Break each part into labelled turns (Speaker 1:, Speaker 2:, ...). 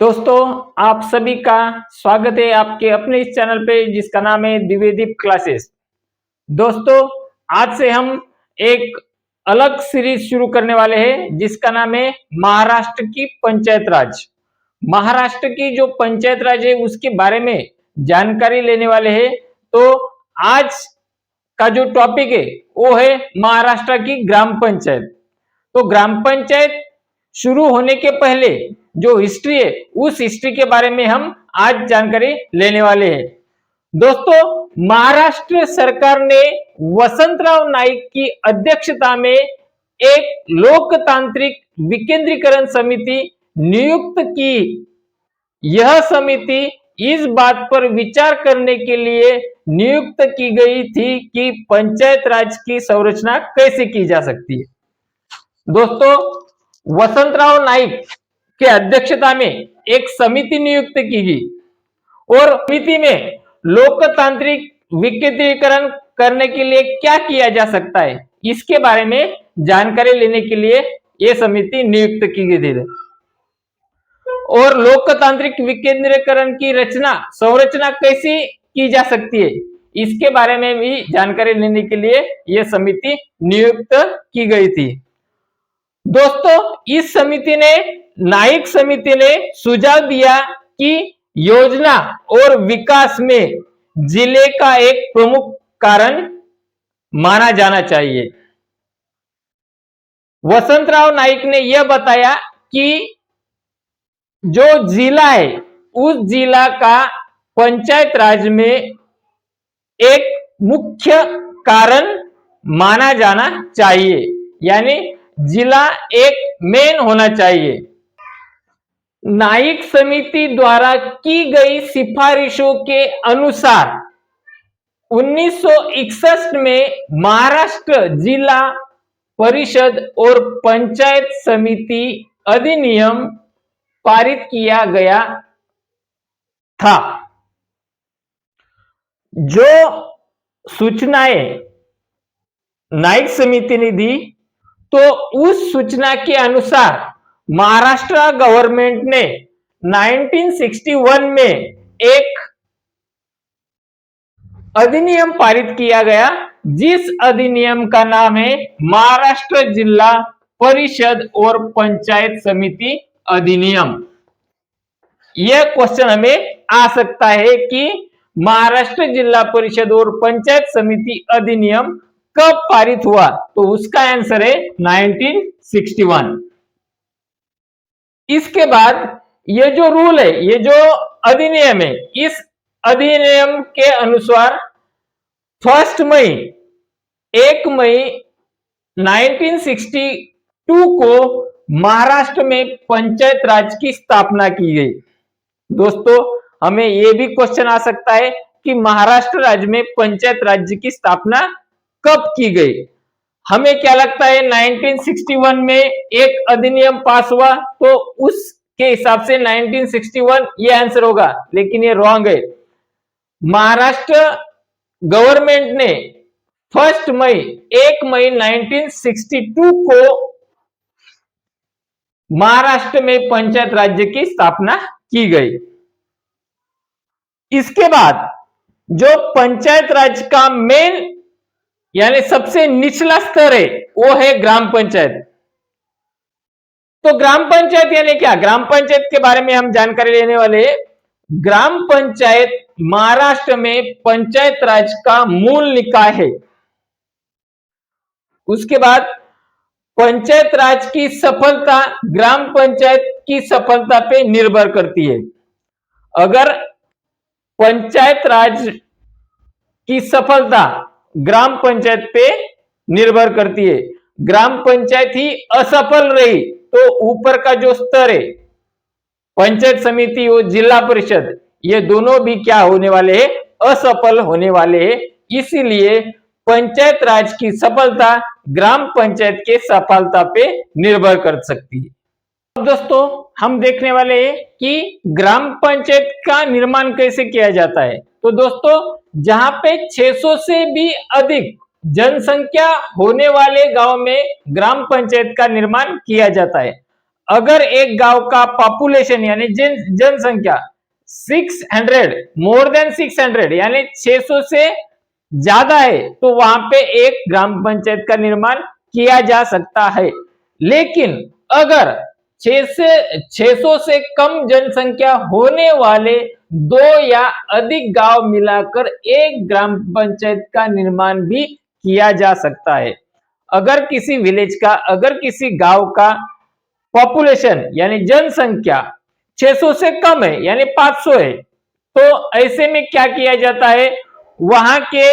Speaker 1: दोस्तों, आप सभी का स्वागत है आपके अपने इस चैनल पे जिसका नाम है द्विवेदीप क्लासेस। दोस्तों, आज से हम एक अलग सीरीज शुरू करने वाले हैं जिसका नाम है महाराष्ट्र की पंचायत राज। महाराष्ट्र की जो पंचायत राज है उसके बारे में जानकारी लेने वाले हैं। तो आज का जो टॉपिक है वो है महाराष्ट्र की ग्राम पंचायत। तो ग्राम पंचायत शुरू होने के पहले जो हिस्ट्री है उस हिस्ट्री के बारे में हम आज जानकारी लेने वाले हैं। दोस्तों, महाराष्ट्र सरकार ने वसंतराव नाईक की अध्यक्षता में एक लोकतांत्रिक विकेंद्रीकरण समिति नियुक्त की। यह समिति इस बात पर विचार करने के लिए नियुक्त की गई थी कि पंचायत राज की संरचना कैसे की जा सकती है। दोस्तों, वसंतराव नाईक के अध्यक्षता में एक समिति नियुक्त की गई और समिति में लोकतांत्रिक विकेंद्रीकरण करने के लिए क्या किया जा सकता है इसके बारे में जानकारी लेने के लिए यह समिति नियुक्त की गई थी। और लोकतांत्रिक विकेंद्रीकरण की संरचना कैसी की जा सकती है इसके बारे में भी जानकारी लेने के लिए यह समिति नियुक्त की गई थी। दोस्तों, इस नाईक समिति ने सुझाव दिया कि योजना और विकास में जिले का एक प्रमुख कारण माना जाना चाहिए। वसंतराव नाईक ने यह बताया कि जो जिला है उस जिला का पंचायत राज में एक मुख्य कारण माना जाना चाहिए, यानी जिला एक मेन होना चाहिए। नाईक समिति द्वारा की गई सिफारिशों के अनुसार 1961 में महाराष्ट्र जिला परिषद और पंचायत समिति अधिनियम पारित किया गया था। जो सूचनाएं नाईक समिति ने दी तो उस सूचना के अनुसार महाराष्ट्र गवर्नमेंट ने 1961 में एक अधिनियम पारित किया गया जिस अधिनियम का नाम है महाराष्ट्र जिला परिषद और पंचायत समिति अधिनियम। यह क्वेश्चन हमें आ सकता है कि महाराष्ट्र जिला परिषद और पंचायत समिति अधिनियम कब पारित हुआ, तो उसका आंसर है 1961। इसके बाद ये जो रूल है, ये जो अधिनियम है, इस अधिनियम के अनुसार 1 मई 1962 को महाराष्ट्र में पंचायत राज की स्थापना की गई। दोस्तों, हमें यह भी क्वेश्चन आ सकता है कि महाराष्ट्र राज्य में पंचायत राज्य की स्थापना कब की गई। हमें क्या लगता है 1961 में एक अधिनियम पास हुआ तो उसके हिसाब से 1961 ये आंसर होगा, लेकिन ये रॉन्ग है। महाराष्ट्र गवर्नमेंट ने 1 मई 1962 को महाराष्ट्र में पंचायत राज्य की स्थापना की गई। इसके बाद जो पंचायत राज का मेन यानी सबसे निचला स्तर है वो है ग्राम पंचायत। तो ग्राम पंचायत यानी क्या, ग्राम पंचायत के बारे में हम जानकारी लेने वाले हैं। ग्राम पंचायत महाराष्ट्र में पंचायत राज का मूल निकाय है। उसके बाद पंचायत राज की सफलता ग्राम पंचायत की सफलता पे निर्भर करती है। अगर पंचायत राज की सफलता ग्राम पंचायत पे निर्भर करती है, ग्राम पंचायत ही असफल रही तो ऊपर का जो स्तर है पंचायत समिति और जिला परिषद, ये दोनों भी क्या होने वाले हैं, असफल होने वाले हैं। इसीलिए पंचायत राज की सफलता ग्राम पंचायत के सफलता पे निर्भर कर सकती है। अब दोस्तों, हम देखने वाले हैं कि ग्राम पंचायत का निर्माण कैसे किया जाता है। तो दोस्तों, जहां पे 600 से भी अधिक जनसंख्या होने वाले गांव में ग्राम पंचायत का निर्माण किया जाता है। अगर एक गांव का पॉपुलेशन यानी जनसंख्या 600 मोर देन 600 यानी 600 से ज्यादा है तो वहां पे एक ग्राम पंचायत का निर्माण किया जा सकता है। लेकिन अगर 600 से कम जनसंख्या होने वाले 2 या अधिक गांव मिलाकर एक ग्राम पंचायत का निर्माण भी किया जा सकता है। अगर किसी गांव का पॉपुलेशन यानी जनसंख्या 600 से कम है यानी 500 है तो ऐसे में क्या किया जाता है, वहां के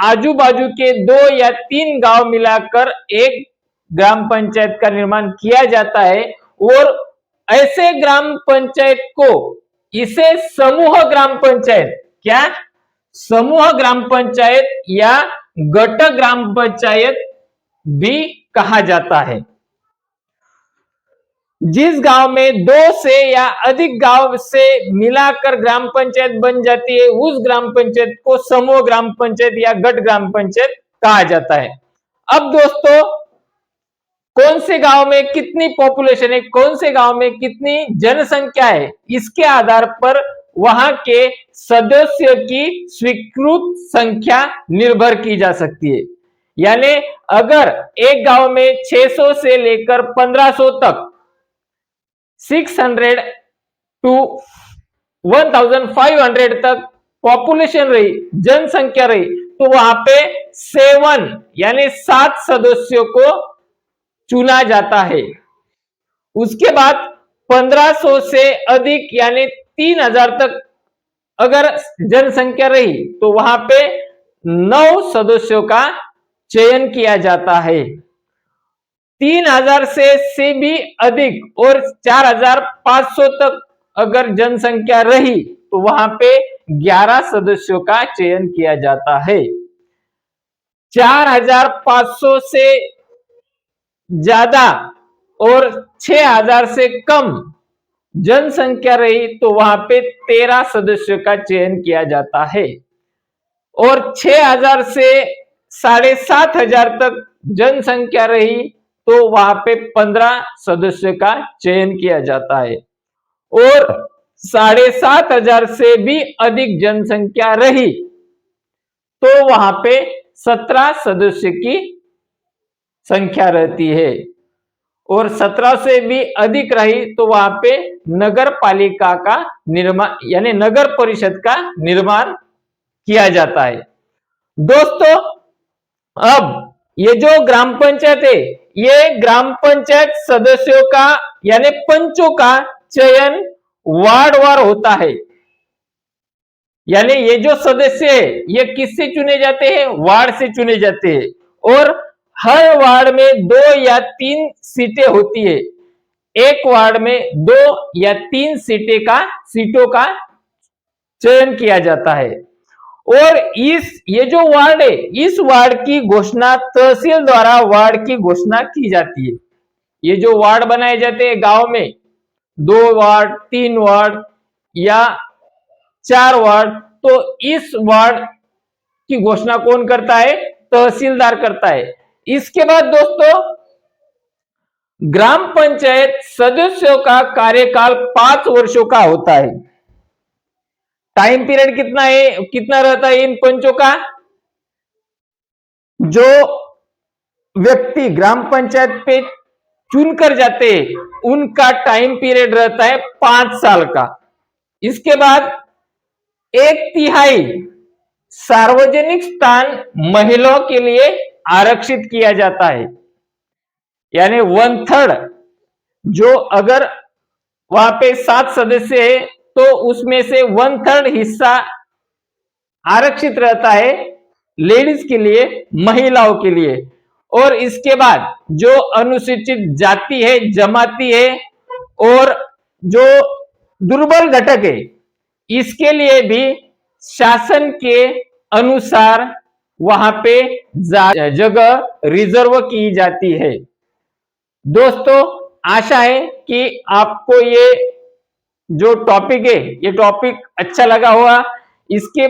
Speaker 1: आजू बाजू के 2 या 3 गांव मिलाकर एक ग्राम पंचायत का निर्माण किया जाता है और ऐसे ग्राम पंचायत को इसे समूह ग्राम पंचायत समूह ग्राम पंचायत या गट ग्राम पंचायत भी कहा जाता है। जिस गांव में 2 से या अधिक गांव से मिलाकर ग्राम पंचायत बन जाती है उस ग्राम पंचायत को समूह ग्राम पंचायत या गट ग्राम पंचायत कहा जाता है। अब दोस्तों, कौन से गांव में कितनी पॉपुलेशन है, कौन से गांव में कितनी जनसंख्या है, इसके आधार पर वहां के सदस्यों की स्वीकृत संख्या निर्भर की जा सकती है। यानी अगर एक गांव में 600 से लेकर 1500 तक 600 टू 1500 तक पॉपुलेशन रही, जनसंख्या रही, तो वहां पे 7 सदस्यों को चुना जाता है। उसके बाद 1500 से अधिक यानी 3000 तक अगर जनसंख्या रही तो वहां पे 9 सदस्यों का चयन किया जाता है। 3000 से भी अधिक और 4500 तक अगर जनसंख्या रही तो वहां पे 11 सदस्यों का चयन किया जाता है। 4500 से ज्यादा और 6000 से कम जनसंख्या रही तो वहां पे 13 सदस्यों का चयन किया जाता है और 6000 से 7500 तक जनसंख्या रही तो वहां पे 15 सदस्यों का चयन किया जाता है और 7500 से भी अधिक जनसंख्या रही तो वहां पे 17 सदस्य की संख्या रहती है और 17 से भी अधिक रही तो वहां पे नगर पालिका का निर्माण यानी नगर परिषद का निर्माण किया जाता है। दोस्तों, अब ये जो ग्राम पंचायत है ये ग्राम पंचायत सदस्यों का यानी पंचों का चयन वार्डवार होता है। यानी ये जो सदस्य है ये किससे चुने जाते हैं, वार्ड से चुने जाते हैं और हर वार्ड में 2 या 3 सीटें होती है। एक वार्ड में 2 या 3 सीटों का चयन किया जाता है और ये जो वार्ड है इस वार्ड की घोषणा तहसील द्वारा वार्ड की घोषणा की जाती है। ये जो वार्ड बनाए जाते हैं गांव में 2 वार्ड 3 वार्ड या 4 वार्ड, तो इस वार्ड की घोषणा कौन करता है, तहसीलदार करता है। इसके बाद दोस्तों, ग्राम पंचायत सदस्यों का कार्यकाल 5 वर्षों का होता है। टाइम पीरियड कितना रहता है इन पंचों का, जो व्यक्ति ग्राम पंचायत पे चुनकर जाते हैं उनका टाइम पीरियड रहता है 5 साल का। इसके बाद 1/3 सार्वजनिक स्थान महिलाओं के लिए आरक्षित किया जाता है। यानी 1/3 जो अगर वहां पे 7 सदस्य है तो उसमें से 1/3 हिस्सा आरक्षित रहता है लेडीज के लिए, महिलाओं के लिए। और इसके बाद जो अनुसूचित जाति है, जमाती है और जो दुर्बल घटक है इसके लिए भी शासन के अनुसार वहां पे जगह रिजर्व की जाती है। दोस्तों, आशा है कि आपको ये जो टॉपिक है ये टॉपिक अच्छा लगा होगा। इसके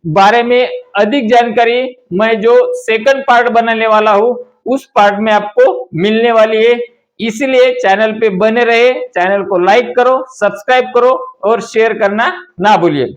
Speaker 1: बारे में अधिक जानकारी मैं जो सेकंड पार्ट बनाने वाला हूं उस पार्ट में आपको मिलने वाली है। इसलिए चैनल पे बने रहे, चैनल को लाइक करो, सब्सक्राइब करो और शेयर करना ना भूलिए।